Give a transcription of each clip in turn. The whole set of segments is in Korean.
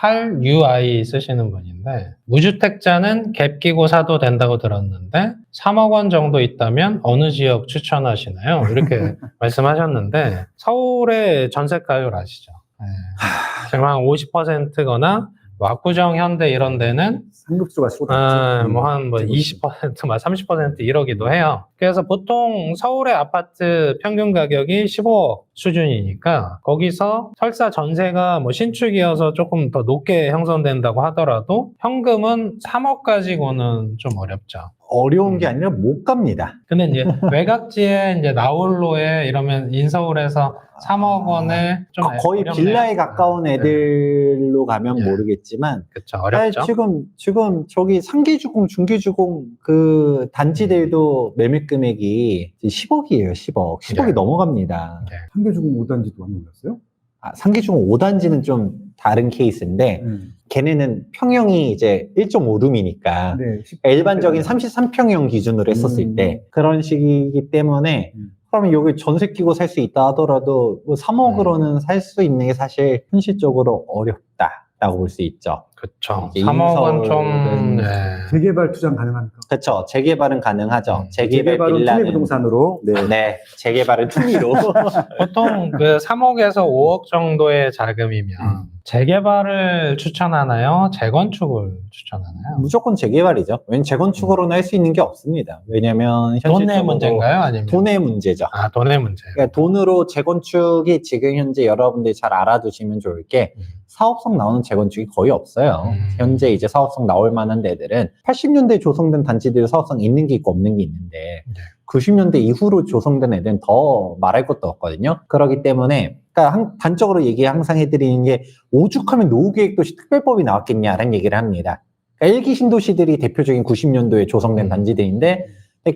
8UI 쓰시는 분인데 무주택자는 갭 끼고 사도 된다고 들었는데 3억 원 정도 있다면 어느 지역 추천하시나요? 이렇게 말씀하셨는데 서울의 전세가율 아시죠? 네. 지금 한 50%거나 압구정, 현대 이런 데는 상급주가 치고 한 20%, 30% 이러기도 해요. 그래서 보통 서울의 아파트 평균 가격이 15억 수준이니까 거기서 설사 전세가 뭐 신축이어서 조금 더 높게 형성된다고 하더라도 현금은 3억 가지고는 좀 어렵죠. 어려운 게 아니라 못 갑니다. 근데 이제 외곽지에 이제 나홀로에 이러면 인서울에서 3억 원에 좀 거의 어렵네요. 빌라에 가까운 애들로 가면 예. 모르겠지만 그쵸, 어렵죠. 지금 저기 상기주공, 중기주공 그 단지들도 매매 금액이 10억이에요. 10억. 10억이 네. 넘어갑니다. 네. 상계주공 5단지도 안 올랐어요? 상기주공 5단지는 좀 다른 케이스인데 걔네는 평형이 이제 1.5룸이니까 네, 일반적인 33평형 기준으로 했었을 때 그런 식이기 때문에 그러면 여기 전세 끼고 살 수 있다 하더라도 뭐 3억으로는 살 수 있는 게 사실 현실적으로 어렵다라고 볼 수 있죠. 그쵸. 이제 3억 원 좀, 인서울은 네. 재개발 투자 가능합니까? 그렇죠. 재개발은 가능하죠. 재개발 재개발은 빌라는 투매부동산으로. 네. 네, 재개발은 투미로. 보통 그 3억에서 5억 정도의 자금이면 재개발을 추천하나요? 재건축을 추천하나요? 무조건 재개발이죠. 왜냐면 재건축으로는 할 수 있는 게 없습니다. 왜냐면 돈의 현실적으로 문제인가요? 아니면? 돈의 문제죠. 아, 돈의 문제. 그러니까 돈으로 재건축이 지금 현재 여러분들이 잘 알아두시면 좋을 게 사업성 나오는 재건축이 거의 없어요. 현재 이제 사업성 나올 만한 데들은 80년대 조성된 단지들 사업성 있는 게 있고 없는 게 있는데 90년대 이후로 조성된 애들은 더 말할 것도 없거든요. 그렇기 때문에 그러니까 단적으로 항상 해드리는 게 오죽하면 노후계획도시 특별법이 나왔겠냐라는 얘기를 합니다. 그러니까 일기 신도시들이 대표적인 90년도에 조성된 단지들인데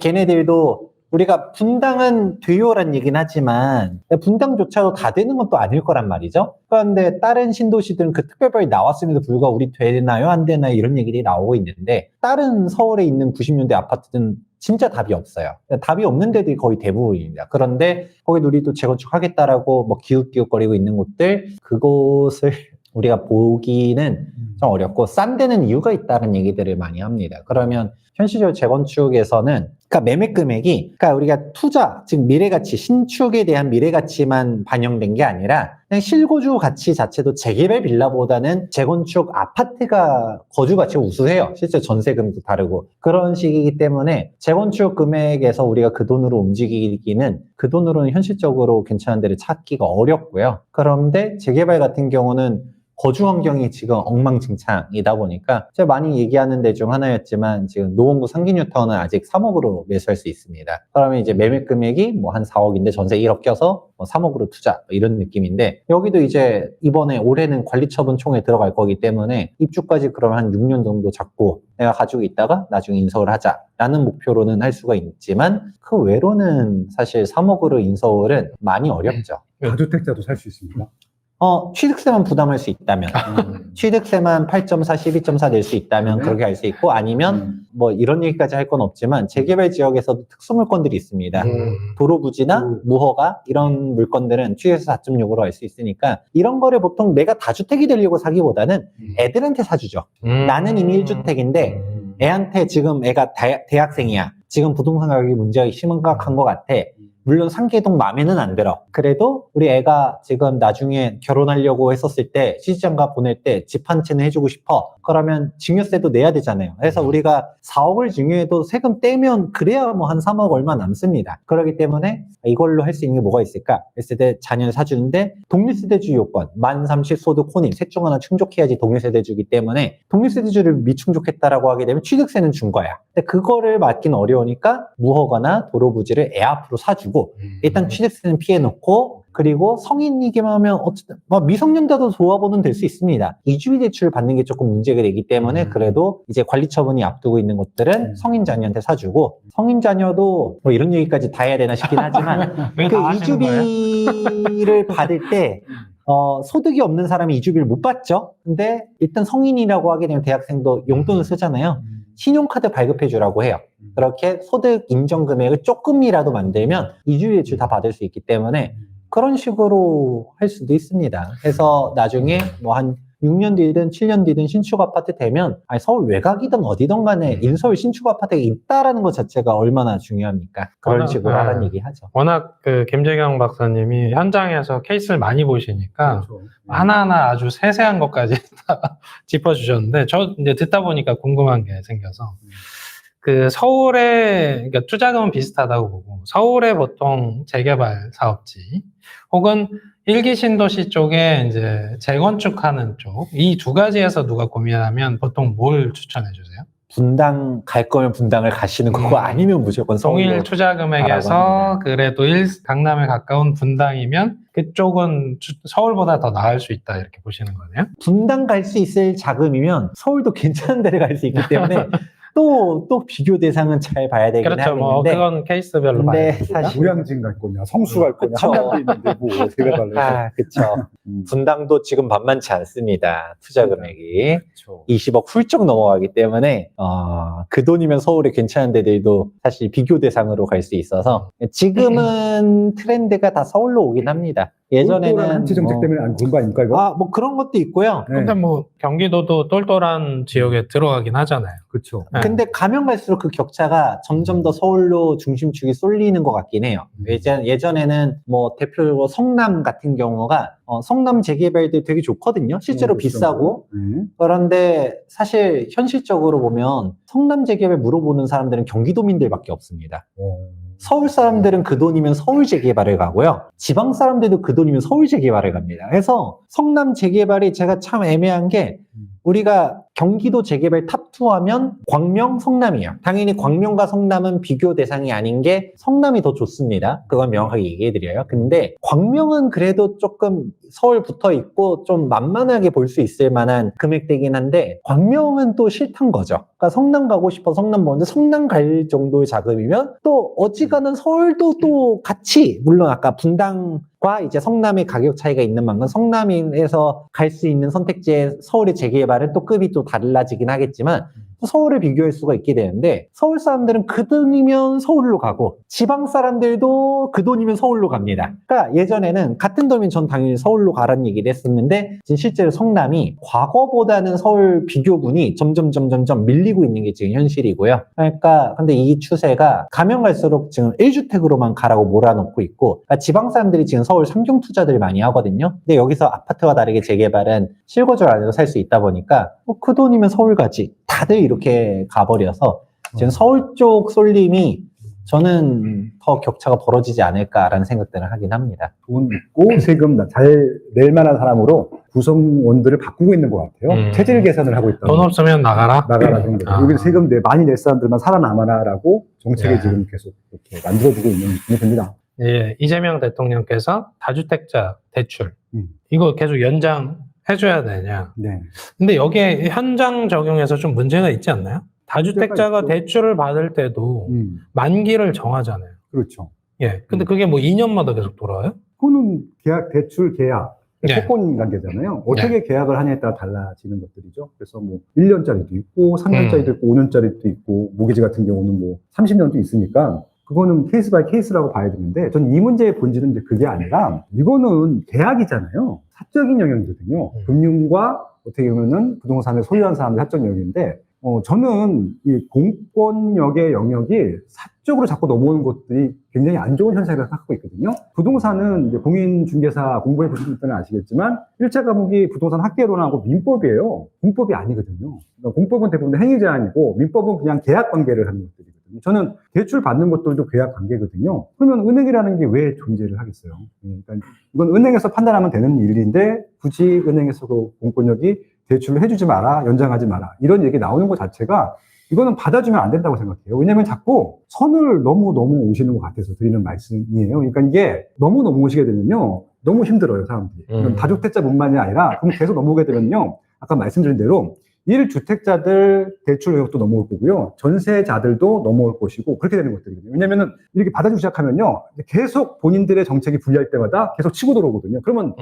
걔네들도 우리가 분당은 돼요란 얘기는 하지만 분당조차도 다 되는 건 또 아닐 거란 말이죠. 그런데 다른 신도시들은 그 특별법이 나왔음에도 불구하고 우리 되나요 안 되나요 이런 얘기들이 나오고 있는데 다른 서울에 있는 90년대 아파트들은 진짜 답이 없어요. 답이 없는 데들이 거의 대부분입니다. 그런데 거기 우리도 재건축하겠다라고 뭐 기웃기웃거리고 있는 곳들 그곳을 우리가 보기는 좀 어렵고 싼 데는 이유가 있다는 얘기들을 많이 합니다. 그러면 현실적으로 재건축에서는 그러니까 매매 금액이 그러니까 우리가 투자 즉 미래가치 신축에 대한 미래가치만 반영된 게 아니라 그냥 실거주 가치 자체도 재개발 빌라보다는 재건축 아파트가 거주 가치가 우수해요. 실제 전세금도 다르고 그런 식이기 때문에 재건축 금액에서 우리가 그 돈으로 움직이기는 그 돈으로는 현실적으로 괜찮은 데를 찾기가 어렵고요. 그런데 재개발 같은 경우는 거주 환경이 지금 엉망진창이다 보니까 제가 많이 얘기하는 데 중 하나였지만 지금 노원구 상기뉴타운은 아직 3억으로 매수할 수 있습니다. 그러면 이제 매매 금액이 뭐 한 4억인데 전세 1억 껴서 뭐 3억으로 투자 이런 느낌인데 여기도 이제 이번에 올해는 관리처분 총에 들어갈 거기 때문에 입주까지 그러면 한 6년 정도 잡고 내가 가지고 있다가 나중에 인서울 하자라는 목표로는 할 수가 있지만 그 외로는 사실 3억으로 인서울은 많이 어렵죠. 다주택자도 살 수 있습니다. 취득세만 부담할 수 있다면 취득세만 8.4, 12.4 낼 수 있다면 그렇게 할 수 있고 아니면 뭐 이런 얘기까지 할 건 없지만 재개발 지역에서도 특수물건들이 있습니다. 도로 부지나 무허가 이런 물건들은 취득세 4.6으로 할 수 있으니까 이런 거를 보통 내가 다주택이 되려고 사기보다는 애들한테 사주죠. 나는 이미 1주택인데 애한테 지금 애가 대학생이야. 지금 부동산 가격이 문제가 심각한 것 같아. 물론 상계동 마음에는 안 들어. 그래도 우리 애가 지금 나중에 결혼하려고 했었을 때 시집장가 보낼 때 집 한 채는 해주고 싶어. 그러면 증여세도 내야 되잖아요. 그래서 우리가 4억을 증여해도 세금 떼면 그래야 뭐 한 3억 얼마 남습니다. 그렇기 때문에 이걸로 할 수 있는 게 뭐가 있을까? 했을 때 자녀를 사주는데 독립세대주 요건, 만 30 소득 혼인 셋 중 하나 충족해야지 독립세대주기 때문에 독립세대주를 미충족했다라고 하게 되면 취득세는 준 거야. 근데 그거를 맡기는 어려우니까 무허가나 도로 부지를 애 앞으로 사주고 일단 취득세는 피해놓고 그리고 성인이기만 하면 어쨌든 미성년자도 도와보는 될 수 있습니다. 이주비 대출 받는 게 조금 문제가 되기 때문에 그래도 이제 관리처분이 앞두고 있는 것들은 성인 자녀한테 사주고 성인 자녀도 뭐 이런 얘기까지 다 해야 되나 싶긴 하지만 그 이주비를 받을 때 소득이 없는 사람이 이주비를 못 받죠. 근데 일단 성인이라고 하게 되면 대학생도 용돈을 쓰잖아요. 신용카드 발급해 주라고 해요. 그렇게 소득 인정 금액을 조금이라도 만들면 이주비 대출 다 받을 수 있기 때문에 그런 식으로 할 수도 있습니다. 해서 나중에 뭐 한 6년 뒤든 7년 뒤든 신축 아파트 되면 아니, 서울 외곽이든 어디든 간에 인서울 신축 아파트가 있다라는 것 자체가 얼마나 중요합니까? 그런 워낙, 식으로 하라는 얘기 하죠. 워낙 그 김재경 박사님이 현장에서 케이스를 많이 보시니까 그렇죠. 하나하나 아주 세세한 것까지 다 짚어주셨는데, 저 이제 듣다 보니까 궁금한 게 생겨서, 그 서울의, 그러니까 투자금은 비슷하다고 보고, 서울의 보통 재개발 사업지, 혹은 일기 신도시 쪽에 이제 재건축하는 쪽, 이 두 가지에서 누가 고민하면 보통 뭘 추천해 주세요? 분당 갈 거면 분당을 가시는 거고 아니면 무조건 동일 서울로 투자 가라고 금액에서 합니다. 그래도 강남에 가까운 분당이면 그쪽은 서울보다 더 나을 수 있다, 이렇게 보시는 거네요. 분당 갈 수 있을 자금이면 서울도 괜찮은 데를 갈 수 있기 때문에 또 비교 대상은 잘 봐야 되긴 그렇죠. 뭐 하겠는데 그건 케이스별로 봐야 근데 됩니다. 사실 고량진 갈 거냐, 성수 갈 거냐, 그쵸. 한남도 있는데 뭐 재개발을 해서. 그쵸. 분당도 지금 만만치 않습니다. 투자 금액이. 그렇죠. 20억 훌쩍 넘어가기 때문에 그 돈이면 서울에 괜찮은 데들도 사실 비교 대상으로 갈 수 있어서 지금은 트렌드가 다 서울로 오긴 합니다. 예전에는 한치 정책 때문에 안 그런 거 아닙니까 이거? 뭐 그런 것도 있고요. 네. 근데 뭐 경기도도 똘똘한 지역에 들어가긴 하잖아요. 그렇죠. 네. 근데 가면 갈수록 그 격차가 점점 더 서울로 중심축이 쏠리는 것 같긴 해요. 예전에는 뭐 대표적으로 성남 같은 경우가 성남 재개발도 되게 좋거든요. 실제로 그렇죠. 비싸고. 네. 그런데 사실 현실적으로 보면 성남 재개발 물어보는 사람들은 경기도민들밖에 없습니다. 서울 사람들은 그 돈이면 서울 재개발을 가고요. 지방 사람들도 그 돈이면 서울 재개발을 갑니다. 그래서 성남 재개발이 제가 참 애매한 게 우리가 경기도 재개발 탑2 하면 광명, 성남이에요. 당연히 광명과 성남은 비교 대상이 아닌 게 성남이 더 좋습니다. 그건 명확하게 얘기해드려요. 근데 광명은 그래도 조금 서울 붙어 있고 좀 만만하게 볼 수 있을 만한 금액대긴 한데 광명은 또 싫단 거죠. 그러니까 성남 가고 싶어 성남 보는데 성남 갈 정도의 자금이면 또 어지간한 서울도 또 같이 물론 아까 분당과 이제 성남의 가격 차이가 있는 만큼 성남에서 갈 수 있는 선택지에 서울의 재개발은 또 급이 또 달라지긴 하겠지만 서울을 비교할 수가 있게 되는데 서울 사람들은 그 돈이면 서울로 가고 지방 사람들도 그 돈이면 서울로 갑니다. 그러니까 예전에는 같은 돈이면 전 당연히 서울로 가라는 얘기를 했었는데 지금 실제로 성남이 과거보다는 서울 비교군이 점점 밀리고 있는 게 지금 현실이고요. 그러니까 근데 이 추세가 가면 갈수록 지금 1주택으로만 가라고 몰아놓고 있고 그러니까 지방 사람들이 지금 서울 상경 투자들 많이 하거든요. 근데 여기서 아파트와 다르게 재개발은 실거주 안에서 살 수 있다 보니까 그 돈이면 서울 가지. 다들 이렇게 가버려서 지금 서울 쪽 쏠림이 저는 더 격차가 벌어지지 않을까라는 생각들을 하긴 합니다. 돈 있고 세금 잘 낼 만한 사람으로 구성원들을 바꾸고 있는 것 같아요. 체질 계산을 하고 있다. 돈 없으면 나가라? 그런 거. 여기 세금 많이 낼 사람들만 살아남아라라고 정책을 지금 계속 이렇게 만들어주고 있는 느낌이 듭니다. 예, 이재명 대통령께서 다주택자 대출 이거 계속 연장해줘야 되냐? 네. 근데 여기에 현장 적용에서 좀 문제가 있지 않나요? 다주택자가 있죠. 대출을 받을 때도 만기를 정하잖아요. 그렇죠. 예, 근데 그게 뭐 2년마다 계속 돌아와요? 그거는 대출 계약, 네. 채권 관계잖아요. 어떻게 계약을 하냐에 따라 달라지는 것들이죠. 그래서 뭐 1년짜리도 있고 3년짜리도 있고 5년짜리도 있고 모기지 같은 경우는 뭐 30년도 있으니까 그거는 케이스 바이 케이스라고 봐야 되는데 전 이 문제의 본질은 이제 그게 아니라 이거는 계약이잖아요. 사적인 영역이거든요. 금융과 어떻게 보면은 부동산을 소유한 사람의 사적 영역인데 저는 이 공권력의 영역이 사적으로 자꾸 넘어오는 것들이 굉장히 안 좋은 현상이라고 생각하고 있거든요. 부동산은 이제 공인중개사 공부해 보신 분들은 아시겠지만 1차 과목이 부동산 학계론하고 민법이에요. 공법이 아니거든요. 그러니까 공법은 대부분 행위 제한이고 민법은 그냥 계약 관계를 하는 것들이거든요. 저는 대출 받는 것들도 계약 관계거든요. 그러면 은행이라는 게 왜 존재를 하겠어요? 그러니까 이건 은행에서 판단하면 되는 일인데 굳이 은행에서 그 공권력이 대출을 해주지 마라, 연장하지 마라 이런 얘기 나오는 것 자체가 이거는 받아주면 안 된다고 생각해요. 왜냐면 자꾸 선을 너무 오시는 것 같아서 드리는 말씀이에요. 그러니까 이게 너무 오시게 되면요. 너무 힘들어요, 사람들이. 다주택자뿐만이 아니라 그럼 계속 넘어오게 되면요. 아까 말씀드린 대로 1주택자들 대출 의혹도 넘어올 거고요. 전세자들도 넘어올 것이고 그렇게 되는 것들이거든요. 왜냐면은 이렇게 받아주기 시작하면요. 계속 본인들의 정책이 불리할 때마다 계속 치고 들어오거든요. 그러면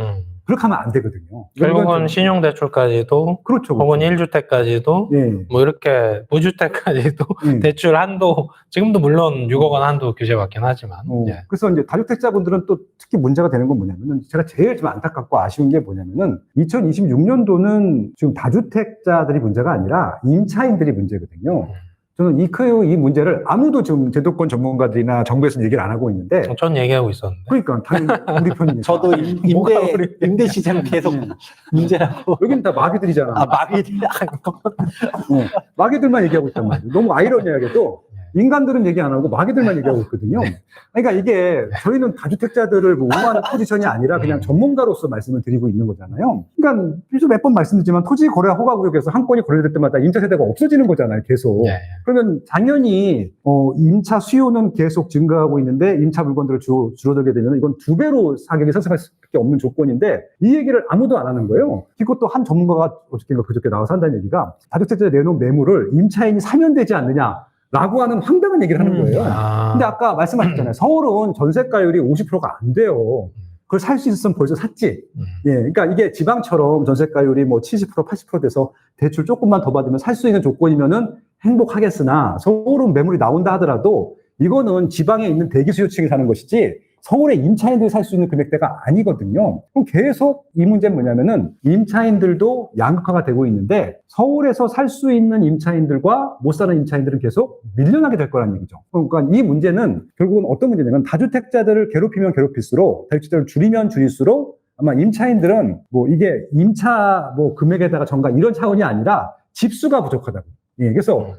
그렇게 하면 안 되거든요. 결국은 신용대출까지도 그렇죠. 혹은 1주택까지도 예. 뭐 이렇게 무주택까지도 대출 한도 지금도 물론 6억 원 한도 규제받긴 하지만 예. 그래서 이제 다주택자분들은 또 특히 문제가 되는 건 뭐냐면은 제가 제일 좀 안타깝고 아쉬운 게 뭐냐면은 2026년도는 지금 다주택자들이 문제가 아니라 임차인들이 문제거든요. 저는 이 문제를 아무도 지금 제도권 전문가들이나 정부에서는 얘기를 안 하고 있는데 전 얘기하고 있었는데 그러니까 당연히 우리 편이니까. 저도 임대 시장 계속 문제라고. 여기는 다 마귀들이잖아. 아, 마비들. 마귀들만 얘기하고 있단 말이에요. 너무 아이러니하게도 인간들은 얘기 안 하고 마귀들만 얘기하고 있거든요. 그러니까 이게 저희는 다주택자들을 뭐 옹호하는 포지션이 아니라 그냥 전문가로서 말씀을 드리고 있는 거잖아요. 그러니까 몇 번 말씀드리지만 토지 거래 허가 구역에서 한 건이 거래될 때마다 임차 세대가 없어지는 거잖아요. 계속. 예. 그러면 당연히 임차 수요는 계속 증가하고 있는데 임차 물건들을 줄어들게 되면 이건 2배로 가격이 상승할 수밖에 없는 조건인데 이 얘기를 아무도 안 하는 거예요. 이것도 한 전문가가 어저께인가 그저께 나와서 한다는 얘기가 다주택자에 내놓은 매물을 임차인이 사면 되지 않느냐 라고 하는 황당한 얘기를 하는 거예요. 근데 아까 말씀하셨잖아요. 서울은 전세가율이 50%가 안 돼요. 그걸 살 수 있었으면 벌써 샀지. 예, 그러니까 이게 지방처럼 전세가율이 뭐 70%, 80% 돼서 대출 조금만 더 받으면 살 수 있는 조건이면은 행복하겠으나 서울은 매물이 나온다 하더라도 이거는 지방에 있는 대기 수요층이 사는 것이지 서울의 임차인들이 살 수 있는 금액대가 아니거든요. 그럼 계속 이 문제는 뭐냐면은 임차인들도 양극화가 되고 있는데 서울에서 살 수 있는 임차인들과 못 사는 임차인들은 계속 밀려나게 될 거라는 얘기죠. 그러니까 이 문제는 결국은 어떤 문제냐면 다주택자들을 괴롭히면 괴롭힐수록 다주택자를 줄이면 줄일수록 아마 임차인들은 뭐 이게 임차 뭐 금액에다가 전가 이런 차원이 아니라 집수가 부족하다고. 예, 그래서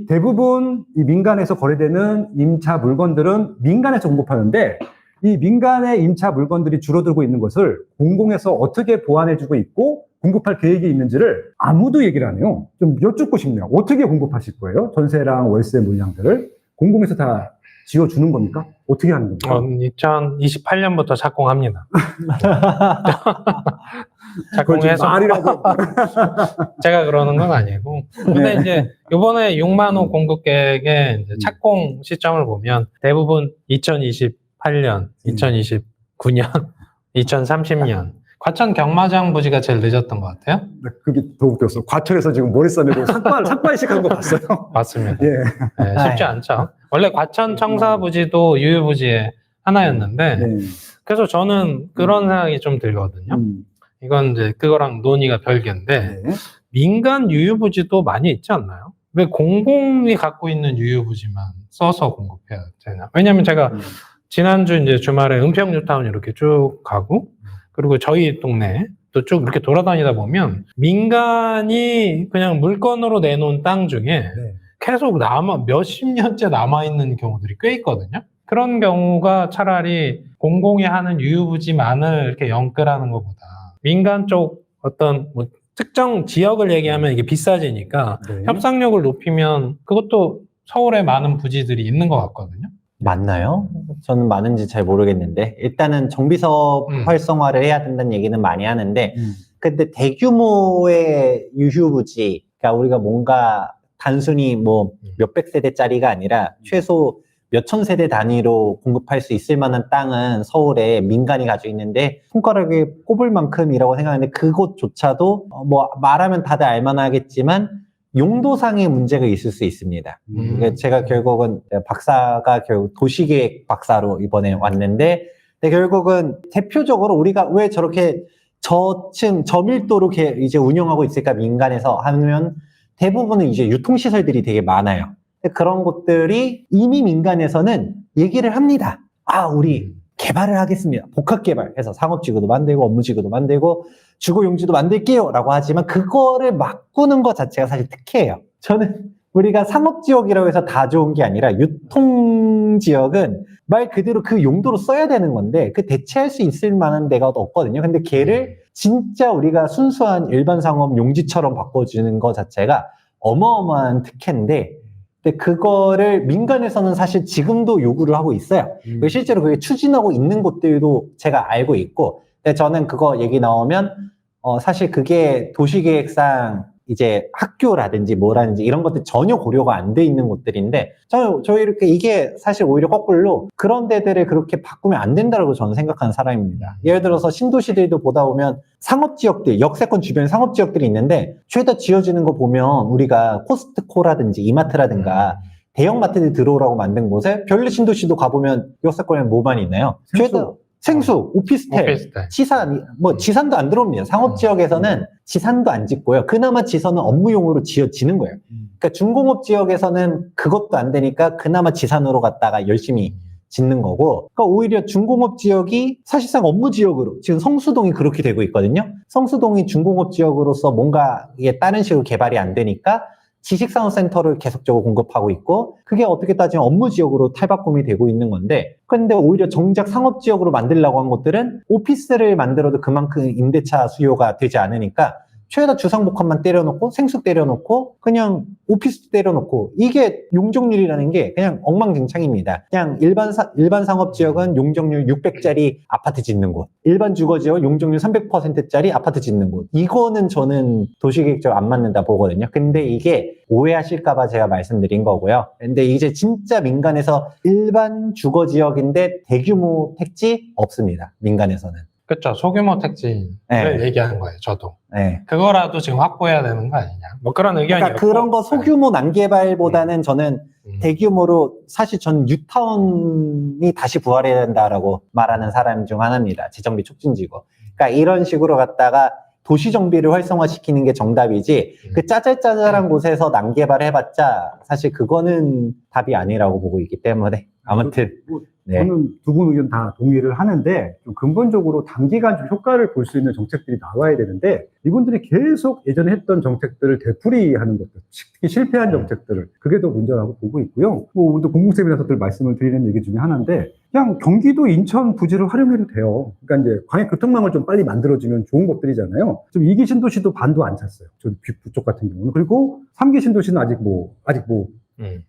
대부분 이 민간에서 거래되는 임차 물건들은 민간에서 공급하는데 이 민간의 임차 물건들이 줄어들고 있는 것을 공공에서 어떻게 보완해주고 있고 공급할 계획이 있는지를 아무도 얘기를 안 해요. 좀 여쭙고 싶네요. 어떻게 공급하실 거예요? 전세랑 월세 물량들을 공공에서 다 지어주는 겁니까? 어떻게 하는 겁니까? 2028년부터 착공합니다. 착공해서 말이라고. 제가 그러는 건 아니고. 근데 이제 이번에 6만 호 공급 계획의 이제 착공 시점을 보면 대부분 2028년, 2029년, 2030년. 과천 경마장 부지가 제일 늦었던 것 같아요. 그게 더 웃겼어. 과천에서 지금 머리 싸매고 삭발식한 거 봤어요. 맞습니다. 예. 네, 쉽지 않죠. 원래 과천 청사 부지도 유휴부지의 하나였는데, 그래서 저는 그런 생각이 좀 들거든요. 이건 이제 그거랑 논의가 별개인데, 민간 유휴부지도 많이 있지 않나요? 왜 공공이 갖고 있는 유휴부지만 써서 공급해야 되나? 왜냐면 제가 지난주 이제 주말에 은평뉴타운 이렇게 쭉 가고, 그리고 저희 동네 또 쭉 이렇게 돌아다니다 보면 민간이 그냥 물건으로 내놓은 땅 중에 계속 몇십 년째 남아있는 경우들이 꽤 있거든요. 그런 경우가 차라리 공공이 하는 유휴부지만을 이렇게 연끌하는 것보다 민간 쪽 어떤 뭐 특정 지역을 얘기하면 이게 비싸지니까 협상력을 높이면 그것도 서울에 많은 부지들이 있는 것 같거든요. 맞나요? 저는 많은지 잘 모르겠는데 일단은 정비사업 활성화를 해야 된다는 얘기는 많이 하는데 근데 대규모의 유휴부지 그러니까 우리가 뭔가 단순히 뭐 몇백 세대짜리가 아니라 최소 몇천 세대 단위로 공급할 수 있을 만한 땅은 서울에 민간이 가지고 있는데 손가락에 꼽을 만큼이라고 생각하는데 그것조차도 뭐 말하면 다들 알만하겠지만 용도상의 문제가 있을 수 있습니다. 그러니까 제가 결국은 박사가 결국 도시계획 박사로 이번에 왔는데 근데 결국은 대표적으로 우리가 왜 저렇게 저밀도로 이제 운영하고 있을까 민간에서 하면 대부분은 이제 유통시설들이 되게 많아요. 그런 곳들이 이미 민간에서는 얘기를 합니다. 우리 개발을 하겠습니다. 복합개발해서 상업지구도 만들고 업무지구도 만들고 주거용지도 만들게요 라고 하지만 그거를 바꾸는 것 자체가 사실 특혜예요. 저는 우리가 상업지역이라고 해서 다 좋은 게 아니라 유통지역은 말 그대로 그 용도로 써야 되는 건데 그 대체할 수 있을 만한 데가 없거든요. 근데 걔를 진짜 우리가 순수한 일반 상업 용지처럼 바꿔주는 것 자체가 어마어마한 특혜인데 근데 그거를 민간에서는 사실 지금도 요구를 하고 있어요. 실제로 그게 추진하고 있는 곳들도 제가 알고 있고 근데 저는 그거 얘기 나오면 사실 그게 도시계획상 이제 학교라든지 뭐라든지 이런 것들 전혀 고려가 안 돼 있는 곳들인데 저희 이렇게 이게 사실 오히려 거꾸로 그런 데들을 그렇게 바꾸면 안 된다고 저는 생각하는 사람입니다. 예를 들어서 신도시들도 보다 보면 상업지역들, 역세권 주변 상업지역들이 있는데 죄다 지어지는 거 보면 우리가 코스트코라든지 이마트라든가 대형마트들 들어오라고 만든 곳에 별내 신도시도 가보면 역세권에 뭐만 있나요? 죄다 생수, 오피스텔, 지산, 지산도 안 들어옵니다. 상업지역에서는 지산도 안 짓고요. 그나마 지선은 업무용으로 지어지는 거예요. 그러니까 중공업 지역에서는 그것도 안 되니까 그나마 지산으로 갔다가 열심히 짓는 거고, 그러니까 오히려 중공업 지역이 사실상 업무 지역으로, 지금 성수동이 그렇게 되고 있거든요. 성수동이 중공업 지역으로서 뭔가 이게 다른 식으로 개발이 안 되니까 지식산업센터를 계속적으로 공급하고 있고 그게 어떻게 따지면 업무 지역으로 탈바꿈이 되고 있는 건데 근데 오히려 정작 상업 지역으로 만들려고 한 것들은 오피스를 만들어도 그만큼 임대차 수요가 되지 않으니까 최다 주상복합만 때려놓고 생수 때려놓고 그냥 오피스 때려놓고 이게 용적률이라는 게 그냥 엉망진창입니다. 그냥 일반 상업지역은 용적률 600짜리 아파트 짓는 곳, 일반 주거지역은 용적률 300%짜리 아파트 짓는 곳. 이거는 저는 도시계획적으로 안 맞는다 보거든요. 근데 이게 오해하실까봐 제가 말씀드린 거고요. 근데 이제 진짜 민간에서 일반 주거지역인데 대규모 택지 없습니다. 민간에서는. 그렇죠. 소규모 택지를 얘기하는 거예요. 저도. 네. 그거라도 지금 확보해야 되는 거 아니냐. 뭐 그런 의견이 그러니까 그런 거 소규모 난개발보다는 저는 대규모로 사실 전 뉴타운이 다시 부활해야 된다라고 말하는 사람 중 하나입니다. 재정비 촉진지구. 그러니까 이런 식으로 갔다가 도시 정비를 활성화시키는 게 정답이지 그 짜잘짜잘한 곳에서 난개발 해봤자 사실 그거는 답이 아니라고 보고 있기 때문에 아무튼 네. 저는 두 분 의견 다 동의를 하는데 좀 근본적으로 단기간 좀 효과를 볼 수 있는 정책들이 나와야 되는데 이분들이 계속 예전에 했던 정책들을 되풀이하는 것들, 특히 실패한 정책들을 그게 더 문제라고 보고 있고요. 뭐 우리도 공공세미나서들 말씀을 드리는 얘기 중에 하나인데 그냥 경기도 인천 부지를 활용해도 돼요. 그러니까 이제 광역교통망을 좀 빨리 만들어주면 좋은 것들이잖아요. 좀 2기 신도시도 반도 안 찼어요. 저 북쪽 같은 경우는. 그리고 3기 신도시는 아직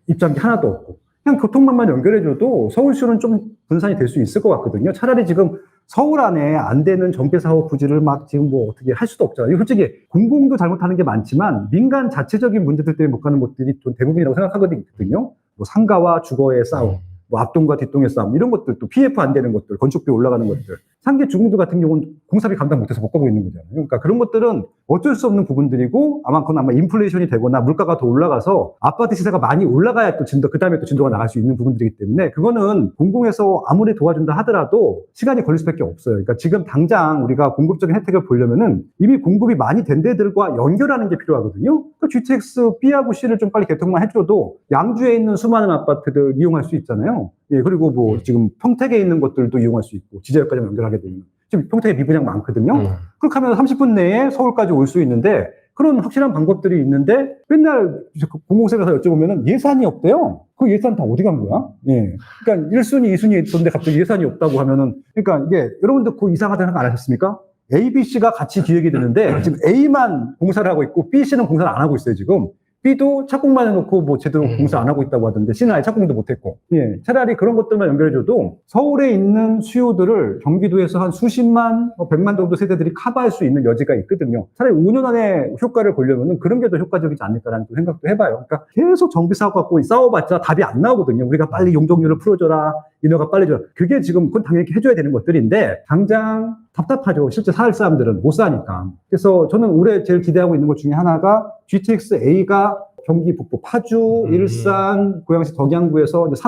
입장이 하나도 없고. 그냥 교통망만 연결해줘도 서울시는 좀 분산이 될 수 있을 것 같거든요. 차라리 지금 서울 안에 안 되는 정비사업 부지를 막 지금 뭐 어떻게 할 수도 없잖아요. 솔직히 공공도 잘못하는 게 많지만 민간 자체적인 문제들 때문에 못 가는 것들이 좀 대부분이라고 생각하거든요. 뭐 상가와 주거의 싸움, 뭐 앞동과 뒷동의 싸움 이런 것들 또 PF 안 되는 것들, 건축비 올라가는 것들. 상계 중공도 같은 경우는 공사비 감당 못해서 못 가고 있는 거잖아요. 그러니까 그런 것들은 어쩔 수 없는 부분들이고 그건 아마 인플레이션이 되거나 물가가 더 올라가서 아파트 시세가 많이 올라가야 또 그 다음에 또 진도가 나갈 수 있는 부분들이기 때문에 그거는 공공에서 아무리 도와준다 하더라도 시간이 걸릴 수밖에 없어요. 그러니까 지금 당장 우리가 공급적인 혜택을 보려면은 이미 공급이 많이 된 데들과 연결하는 게 필요하거든요. 그러니까 GTX B하고 C를 좀 빨리 개통만 해줘도 양주에 있는 수많은 아파트들 이용할 수 있잖아요. 예, 그리고 뭐 지금 평택에 있는 것들도 이용할 수 있고 지자역까지 연결하게 되면 지금 평택에 미분양 많거든요. 그렇게 하면 30분 내에 서울까지 올 수 있는데 그런 확실한 방법들이 있는데 맨날 공공세에서 여쭤보면 예산이 없대요. 그 예산 다 어디 간 거야? 예. 그러니까 1순위, 2순위 있던데 갑자기 예산이 없다고 하면은 그러니까 이게 여러분들 그 이상하다는 생각 안 하셨습니까? A, B, C가 같이 기획이 되는데 지금 A만 공사를 하고 있고 B, C는 공사를 안 하고 있어요, 지금. B도 착공만 해놓고 뭐 제대로 공사 안 하고 있다고 하던데 C는 아예 착공도 못했고. 예, 차라리 그런 것들만 연결해줘도 서울에 있는 수요들을 경기도에서 한 수십만, 100만 정도 세대들이 커버할 수 있는 여지가 있거든요. 차라리 5년 안에 효과를 보려면은 그런 게 더 효과적이지 않을까라는 생각도 해봐요. 그러니까 계속 정비사업 갖고 싸워봤자 답이 안 나오거든요. 우리가 빨리 용적률을 풀어줘라, 인허가 빨리 줘라. 그게 지금 그건 당연히 해줘야 되는 것들인데 당장 답답하죠. 실제 살 사람들은 못 사니까. 그래서 저는 올해 제일 기대하고 있는 것 중에 하나가 GTX A가 경기 북부 파주, 일산, 고양시 덕양구에서 이제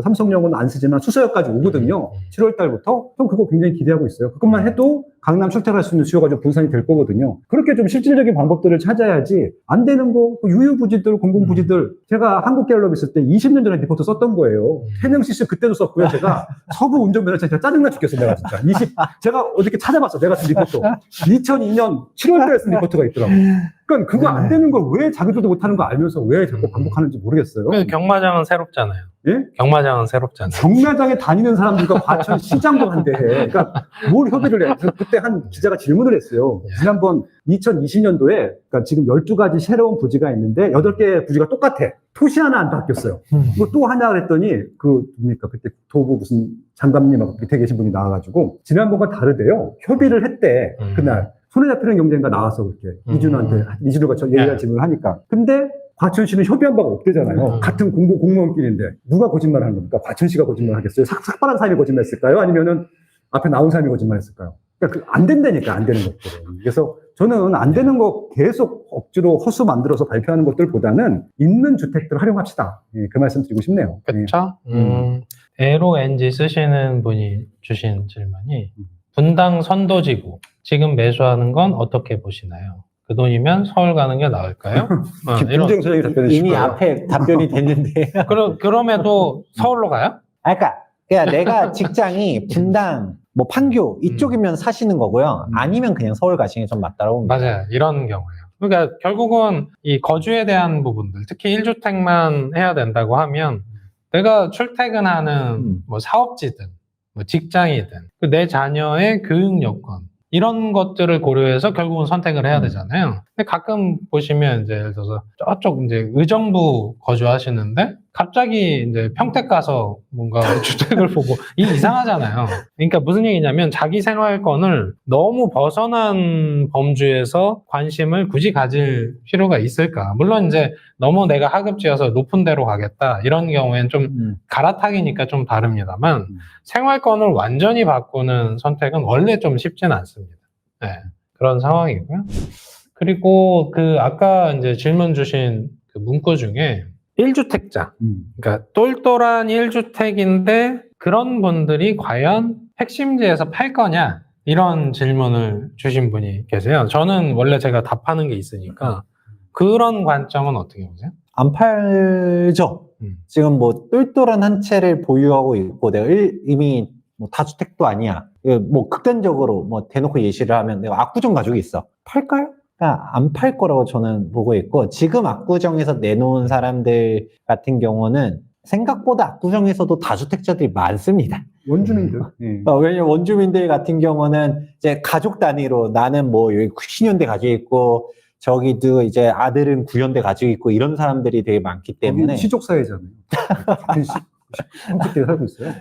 삼성역은 안 쓰지만 수서역까지 오거든요. 7월 달부터. 전 그거 굉장히 기대하고 있어요. 그것만 해도 강남 출퇴근할 수 있는 수요가 좀 분산이 될 거거든요. 그렇게 좀 실질적인 방법들을 찾아야지 안 되는 거, 유유부지들, 공공부지들. 제가 한국갤럽 있을 때 20년 전에 리포트 썼던 거예요. 해명시스 그때도 썼고요. 제가 서부 운전면허증 제가 짜증나 죽겠어, 내가 진짜. 제가 어저께 찾아봤어, 내가 쓴 리포트. 2002년 7월 달에 쓴 리포트가 있더라고요. 그러니까 그거 안 되는 걸 왜 자기들도 못하는 거 알면서 왜 자꾸 반복하는지 모르겠어요. 경마장은 새롭잖아요. 예? 경마장은 새롭잖아요. 경마장에 다니는 사람들과 과천 시장도 한대. 그러니까 뭘 협의를 해. 그때 한 기자가 질문을 했어요. 지난번 2020년도에 그러니까 지금 12가지 새로운 부지가 있는데 8개 부지가 똑같아. 토시 하나 안 바뀌었어요. 뭐 또 하나 그랬더니 뭡니까 그때 국토부 무슨 장관님하고 밑에 계신 분이 나와가지고 지난번과 다르대요. 협의를 했대. 그날. 손에 잡히는 경쟁가 나왔어, 그렇게. 이준호가 얘기가 네. 질문을 하니까. 근데 과천시는 협의한 바가 없대잖아요. 같은 공무원끼리인데. 누가 거짓말 하는 겁니까? 과천시가 거짓말 하겠어요? 삭발한 사람이 거짓말 했을까요? 아니면은 앞에 나온 사람이 거짓말 했을까요? 그러니까 안 된다니까, 안 되는 것들은. 그래서 저는 안 되는 거 계속 억지로 허수 만들어서 발표하는 것들보다는 있는 주택들 활용합시다. 예, 그 말씀 드리고 싶네요. 그쵸? LONG 쓰시는 분이 주신 질문이 분당 선도지구 지금 매수하는 건 어떻게 보시나요? 그 돈이면 서울 가는 게 나을까요? 김준정 소장님 답변해 이미 주실 거예요. 앞에 답변이 됐는데. 그럼에도 서울로 가요? 그러니까 내가 직장이 분당, 뭐 판교 이쪽이면 사시는 거고요. 아니면 그냥 서울 가시는 게 좀 맞다고 봅니다. 맞아요. 이런 경우에요. 그러니까 결국은 이 거주에 대한 부분들, 특히 1주택만 해야 된다고 하면 내가 출퇴근하는 뭐 사업지든 뭐 직장이든 내 자녀의 교육 여건 이런 것들을 고려해서 결국은 선택을 해야 되잖아요. 근데 가끔 보시면 이제 예를 들어서 저쪽 이제 의정부 거주하시는데 갑자기 이제 평택 가서 뭔가 주택을 보고 이상하잖아요. 그러니까 무슨 얘기냐면 자기 생활권을 너무 벗어난 범주에서 관심을 굳이 가질 필요가 있을까? 물론 이제 너무 내가 하급지여서 높은 데로 가겠다 이런 경우엔 좀 갈아타기니까 좀 다릅니다만 생활권을 완전히 바꾸는 선택은 원래 좀 쉽지는 않습니다. 네, 그런 상황이고요. 그리고 그 아까 이제 질문 주신 그 문구 중에 1주택자, 그러니까 똘똘한 1주택인데 그런 분들이 과연 핵심지에서 팔 거냐? 이런 질문을 주신 분이 계세요. 저는 원래 제가 답하는 게 있으니까 그런 관점은 어떻게 보세요? 안 팔죠. 지금 뭐 똘똘한 한 채를 보유하고 있고 내가 이미 뭐 다주택도 아니야. 뭐 극단적으로 뭐 대놓고 예시를 하면 내가 압구정 가지고 있어. 팔까요? 안 팔 거라고 저는 보고 있고 지금 압구정에서 내놓은 사람들 같은 경우는 생각보다 압구정에서도 다주택자들이 많습니다. 원주민들. 왜냐면 원주민들 같은 경우는 이제 가족 단위로 나는 뭐 여기 신현대 가지고 있고 저기도 이제 아들은 구현대 가지고 있고 이런 사람들이 되게 많기 때문에 시족사회잖아요. 같은 시족들이 살고 있어요.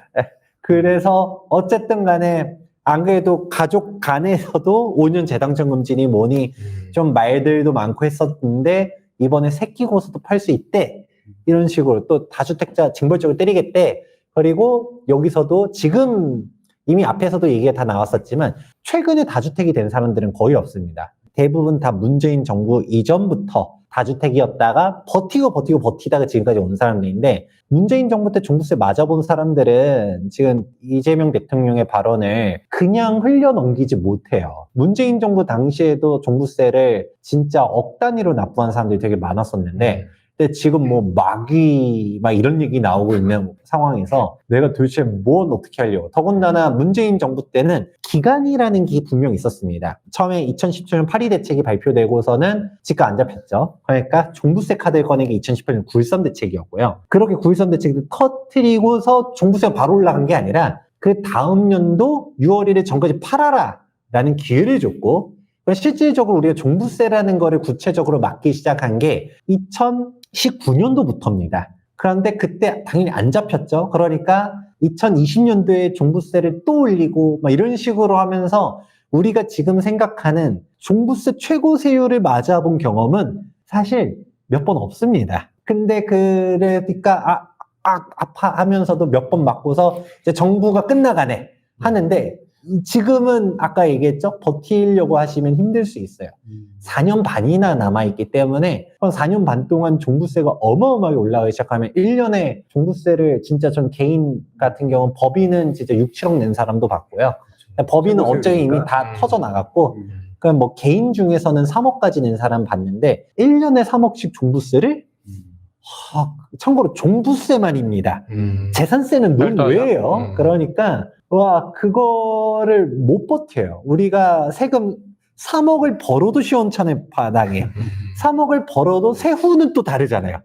그래서 어쨌든 간에 안 그래도 가족 간에서도 5년 재당첨금지니 뭐니 좀 말들도 많고 했었는데 이번에 새끼 고소도 팔 수 있대. 이런 식으로 또 다주택자 징벌적으로 때리겠대. 그리고 여기서도 지금 이미 앞에서도 얘기가 다 나왔었지만 최근에 다주택이 된 사람들은 거의 없습니다. 대부분 다 문재인 정부 이전부터 다주택이었다가 버티다가 지금까지 온 사람들인데 문재인 정부 때 종부세 맞아본 사람들은 지금 이재명 대통령의 발언을 그냥 흘려넘기지 못해요. 문재인 정부 당시에도 종부세를 진짜 억 단위로 납부한 사람들이 되게 많았었는데 근데 지금 뭐 마귀 막 이런 얘기 나오고 있는 상황에서 내가 도대체 뭘 어떻게 하려고. 더군다나 문재인 정부 때는 기간이라는 게 분명히 있었습니다. 처음에 2017년 파리 대책이 발표되고서는 집값 안 잡혔죠. 그러니까 종부세 카드를 꺼낸 게 2018년 9.13 대책이었고요. 그렇게 9.13 대책을 터뜨리고서 종부세가 바로 올라간 게 아니라 그 다음 년도 6월 1일 전까지 팔아라 라는 기회를 줬고 실질적으로 우리가 종부세라는 거를 구체적으로 막기 시작한 게 2019년도부터입니다. 그런데 그때 당연히 안 잡혔죠. 그러니까 2020년도에 종부세를 또 올리고 막 이런 식으로 하면서 우리가 지금 생각하는 종부세 최고세율을 맞아본 경험은 사실 몇 번 없습니다. 근데 그러니까 아파하면서도 몇 번 맞고서 이제 정부가 끝나가네 하는데 지금은 아까 얘기했죠? 버티려고 하시면 힘들 수 있어요. 4년 반이나 남아있기 때문에 4년 반 동안 종부세가 어마어마하게 올라가기 시작하면 1년에 종부세를 진짜 전 개인 같은 경우는 법인은 진짜 6, 7억 낸 사람도 봤고요. 법인은 어차피 이미 다 터져 나갔고 그럼 뭐 개인 중에서는 3억까지 낸 사람 봤는데 1년에 3억씩 종부세를 참고로 종부세만입니다. 재산세는 논외예요. 그러니까 와 그거를 못 버텨요. 우리가 세금 3억을 벌어도 시원찮은 바닥에 3억을 벌어도 세후는 또 다르잖아요.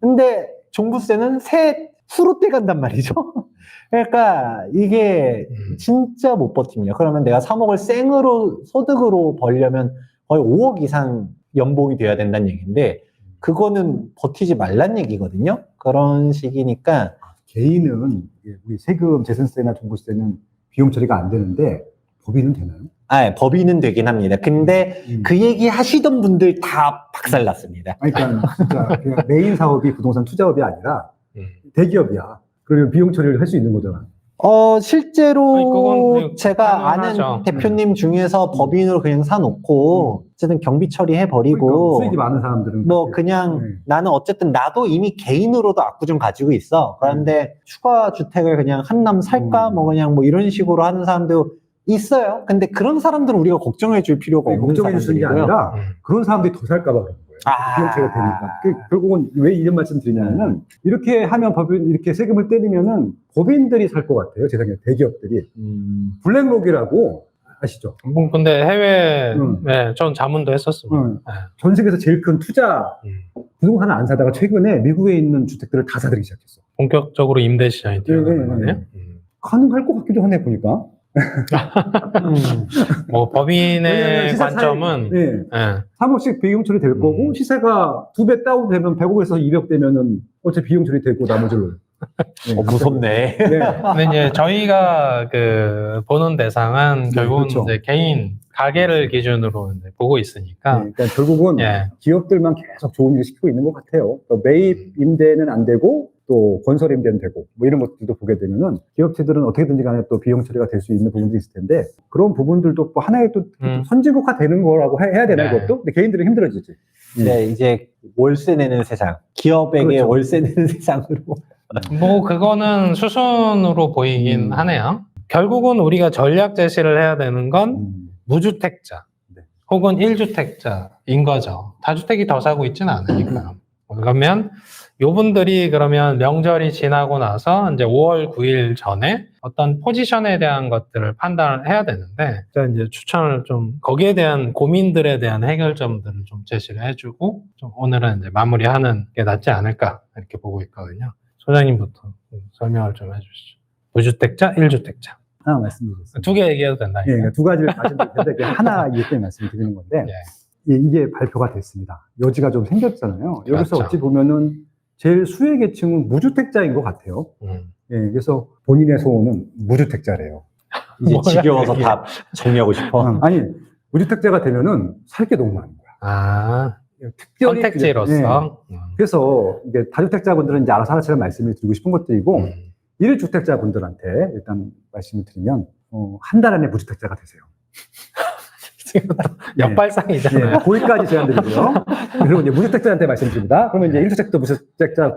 근데 종부세는 세후로 떼간단 말이죠. 그러니까 이게 진짜 못 버팁니다. 그러면 내가 3억을 생으로 소득으로 벌려면 거의 5억 이상 연봉이 돼야 된다는 얘기인데 그거는 버티지 말란 얘기거든요. 그런 식이니까 개인은 우리 세금, 재산세나 종부세는 비용 처리가 안 되는데 법인은 되나요? 법인은 되긴 합니다. 근데 그 얘기 하시던 분들 다 박살났습니다. 아니, 그러니까 진짜 그냥 메인 사업이 부동산 투자업이 아니라 음. 대기업이야. 그리고 비용 처리를 할 수 있는 거잖아. 실제로 아니, 그건 제가 아는 가능하죠. 대표님 중에서 법인으로 그냥 사놓고 어쨌든 경비 처리해버리고 그러니까 수익이 많은 사람들은 뭐 그렇게. 그냥 네. 나는 어쨌든 나도 이미 개인으로도 압구정 가지고 있어. 그런데 추가 주택을 그냥 한남 살까? 뭐 그냥 뭐 이런 식으로 하는 사람도 있어요. 근데 그런 사람들은 우리가 걱정해 줄 필요가 없는 걱정해 주는 게 사람들이고요. 아니라 그런 사람들이 더 살까 봐 그런 거예요. 비용 처리가 되니까. 결국은 왜 이런 말씀 드리냐면은 이렇게 하면 법인 이렇게 세금을 때리면은 법인들이 살 것 같아요. 제 생각에 대기업들이. 블랙록이라고 아시죠? 뭐 근데 해외, 네, 전 자문도 했었습니다. 네. 전 세계에서 제일 큰 투자 부동산을 안 사다가 최근에 미국에 있는 주택들을 다 사들이기 시작했어. 본격적으로 임대 시장이 뛰어나는 거네요. 가능할 것 같기도 하네 보니까. 뭐 법인의 왜냐면 시세 관점은 차이, 네. 네. 3억씩 비용 처리 될 거고 시세가 2배 다운되면 100억에서 200 되면은 어차피 비용 처리 되고 나머지를. 네. 무섭네. 네. 근데 이제 저희가 그 보는 대상은 결국은 그렇죠. 이제 개인 가게를 기준으로 이제 보고 있으니까. 네, 그러니까 결국은 예. 기업들만 계속 좋은 일을 시키고 있는 것 같아요. 또 매입 임대는 안 되고 또 건설 임대는 되고 뭐 이런 것들도 보게 되면은 기업체들은 어떻게든지 간에 또 비용 처리가 될 수 있는 부분도 있을 텐데 그런 부분들도 뭐 하나의 또 선진국화 되는 거라고 해야 되나 네. 이것도? 근데 개인들은 힘들어지지. 네, 이제 월세 내는 세상, 기업에게 그렇죠. 월세 내는 세상으로. 뭐 그거는 수순으로 보이긴 하네요. 결국은 우리가 전략 제시를 해야 되는 건 무주택자 네. 혹은 1주택자인 거죠. 다주택이 더 사고 있지는 않으니까. 그러면 요분들이 그러면 명절이 지나고 나서 이제 5월 9일 전에 어떤 포지션에 대한 것들을 판단을 해야 되는데 제가 이제 추천을 좀 거기에 대한 고민들에 대한 해결점들을 좀 제시를 해주고 좀 오늘은 이제 마무리하는 게 낫지 않을까 이렇게 보고 있거든요. 소장님부터 설명을 좀 해주시죠. 무주택자, 1주택자. 하나 말씀드리겠습니다. 두 개 얘기해도 된다. 예, 그러니까 두 가지를 말씀드릴 텐데 하나 이기 때문에 말씀드리는 건데 예. 이게 발표가 됐습니다. 여지가 좀 생겼잖아요. 여기서 그렇죠. 어찌 보면은 제일 수혜 계층은 무주택자인 것 같아요. 예, 그래서 본인의 소원은 무주택자래요. 이제 뭐야, 지겨워서 이게. 다 정리하고 싶어. 아니, 무주택자가 되면은 살 게 너무 많은 거야. 아, 특별히 선택지로서. 예. 그래서 이게 다주택자분들은 이제 알아서 하나처럼 말씀을 드리고 싶은 것들이고 1주택자분들한테 일단 말씀을 드리면 한 달 안에 무주택자가 되세요. 역발상이잖아요. 예, 거기까지 제안드리고요. 그리고 이제 무주택자한테 말씀드립니다. 그러면 이제 1주택자, 무주택자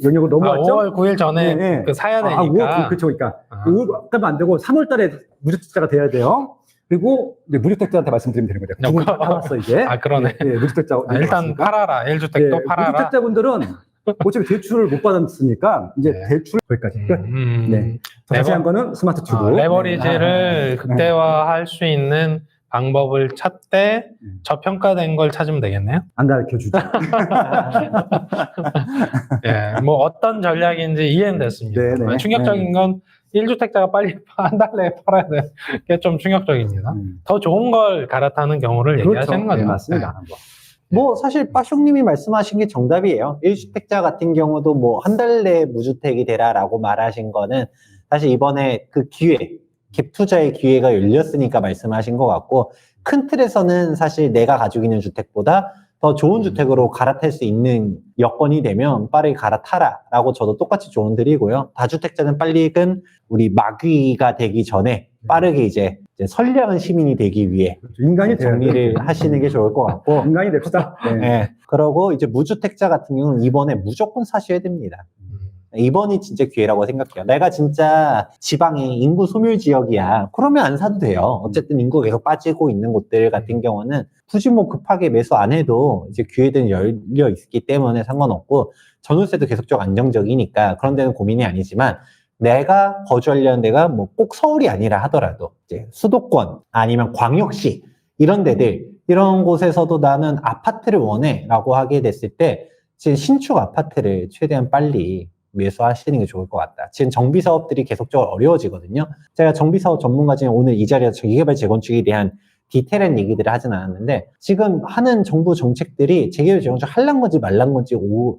영역을 넘어왔죠? 5월 9일 전에 예, 예. 그 사야 되니까. 그렇죠. 그러니까 아. 5월 까면 안 되고 3월 달에 무주택자가 돼야 돼요. 그리고 이제 무주택자한테 말씀드리면 되는 거죠. 두분 나왔어 이제. 아, 그러네. 예, 무주택자. 일단 나왔으니까. 팔아라. 1주택도 예, 팔아라. 무주택자분들은 어차피 대출을 못 받았으니까 이제 네. 대출 거기까지 끝. 네. 더 자세한 거는 스마트 튜브. 레버리지를 극대화할 수 있는 방법을 찾되 저평가된 걸 찾으면 되겠네요. 안 가르쳐 주죠. 예, 뭐 어떤 전략인지 이해는 됐습니다. 네, 네. 충격적인 건 1주택자가 빨리 한 달 내에 팔아야 돼. 그게 좀 충격적입니다. 더 좋은 걸 갈아타는 경우를 얘기하시는 거죠. 네, 맞습니다. 뭐 사실 빠숑님이 말씀하신 게 정답이에요. 1주택자 같은 경우도 뭐 한 달 내에 무주택이 되라라고 말하신 거는 사실 이번에 그 기회, 갭 투자의 기회가 열렸으니까 말씀하신 것 같고 큰 틀에서는 사실 내가 가지고 있는 주택보다 더 좋은 주택으로 갈아탈 수 있는 여건이 되면 빠르게 갈아타라라고 저도 똑같이 조언 드리고요. 다주택자는 빨리금 우리 마귀가 되기 전에 빠르게 이제 선량한 시민이 되기 위해 인간이 정리를 하시는 게 좋을 것 같고 인간이 됩시다. 네. 네. 그러고 이제 무주택자 같은 경우는 이번에 무조건 사셔야 됩니다. 이번이 진짜 기회라고 생각해요. 내가 진짜 지방이 인구 소멸 지역이야. 그러면 안 사도 돼요. 어쨌든 인구가 계속 빠지고 있는 곳들 같은 경우는 굳이 뭐 급하게 매수 안 해도 이제 기회들은 열려 있기 때문에 상관없고 전월세도 계속적으로 안정적이니까 그런 데는 고민이 아니지만 내가 거주하려는 데가 뭐 꼭 서울이 아니라 하더라도 이제 수도권 아니면 광역시 이런 데들 이런 곳에서도 나는 아파트를 원해 라고 하게 됐을 때 지금 신축 아파트를 최대한 빨리 매수하시는 게 좋을 것 같다. 지금 정비사업들이 계속적으로 어려워지거든요. 제가 정비사업 전문가 중에 오늘 이 자리에서 재개발 재건축에 대한 디테일한 얘기들을 하진 않았는데 지금 하는 정부 정책들이 재개발 재건축 할란 건지 말란 건지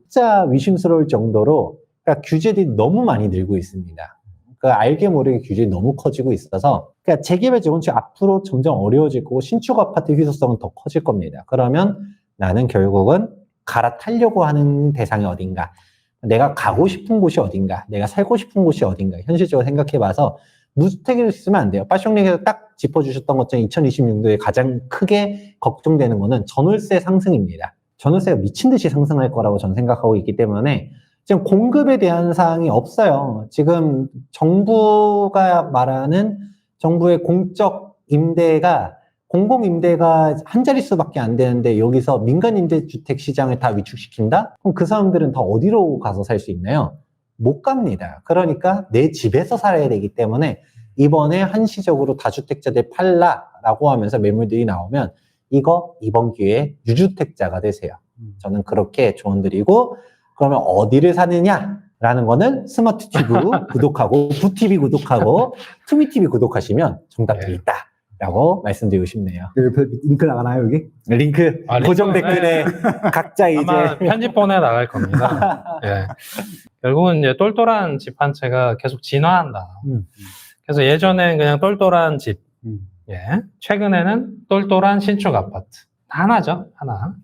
진짜 의심스러울 정도로 그러니까 규제들이 너무 많이 늘고 있습니다. 그 알게 모르게 규제가 너무 커지고 있어서 그러니까 재개발 재건축 앞으로 점점 어려워질 거고 신축 아파트 희소성은 더 커질 겁니다. 그러면 나는 결국은 갈아타려고 하는 대상이 어딘가, 내가 가고 싶은 곳이 어딘가, 내가 살고 싶은 곳이 어딘가 현실적으로 생각해봐서 무주택을 쓰면 안 돼요. 빠숑님께서 딱 짚어주셨던 것처럼 2026년도에 가장 크게 걱정되는 거는 전월세 상승입니다. 전월세가 미친 듯이 상승할 거라고 저는 생각하고 있기 때문에 지금 공급에 대한 사항이 없어요. 지금 정부가 말하는 정부의 공적 임대가 공공임대가 한 자릿수밖에 안 되는데 여기서 민간임대주택 시장을 다 위축시킨다? 그럼 그 사람들은 다 어디로 가서 살 수 있나요? 못 갑니다. 그러니까 내 집에서 살아야 되기 때문에 이번에 한시적으로 다주택자들 팔라라고 하면서 매물들이 나오면 이번 기회에 유주택자가 되세요. 저는 그렇게 조언드리고 그러면 어디를 사느냐라는 거는 스마트 튜브 구독하고 부티비 구독하고 투미티비 구독하시면 정답들이 있다. 라고 말씀드리고 싶네요. 옆에 링크 나가나요, 여기? 링크 고정 댓글에 각자 이제 아마 편집본에 나갈 겁니다. 예. 결국은 이제 똘똘한 집 한 채가 계속 진화한다. 그래서 예전엔 그냥 똘똘한 집, 예. 최근에는 똘똘한 신축 아파트. 하나죠, 하나.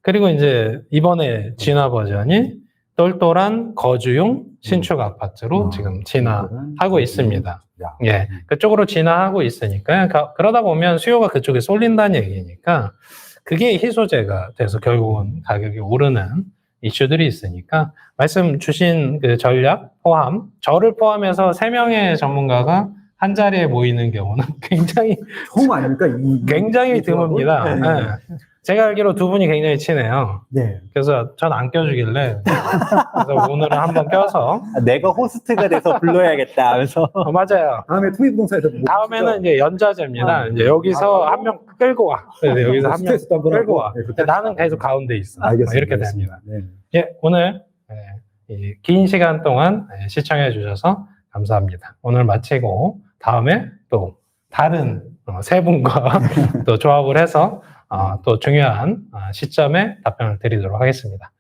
그리고 이제 이번에 진화 버전이 똘똘한 거주용 신축 아파트로 지금 진화하고 있습니다. 예, 그쪽으로 진화하고 있으니까 그러다 보면 수요가 그쪽에 쏠린다는 얘기니까 그게 희소재가 돼서 결국은 가격이 오르는 이슈들이 있으니까 말씀 주신 그 전략 포함, 저를 포함해서 3명의 전문가가 한 자리에 모이는 경우는 굉장히 처음 아닙니까? 굉장히 드뭅니다. 네. 네. 제가 알기로 두 분이 굉장히 친해요. 네. 그래서 전 안 껴주길래 그래서 오늘은 한번 껴서 내가 호스트가 돼서 불러야겠다 하면서 맞아요. 다음에 투입부동산에서 다음에는 이제 연자제입니다. 아, 이제 여기서 한 명 끌고 와. 네, 여기서 한 명 스트레스도 한번 끌고 하고. 와. 네, 나는 계속 가운데 있어. 알겠습니다. 이렇게 알겠습니다. 됩니다. 네. 예, 오늘 긴 시간 동안 시청해 주셔서 감사합니다. 오늘 마치고 다음에 또 다른 세 분과 또 조합을 해서 또 중요한 시점에 답변을 드리도록 하겠습니다.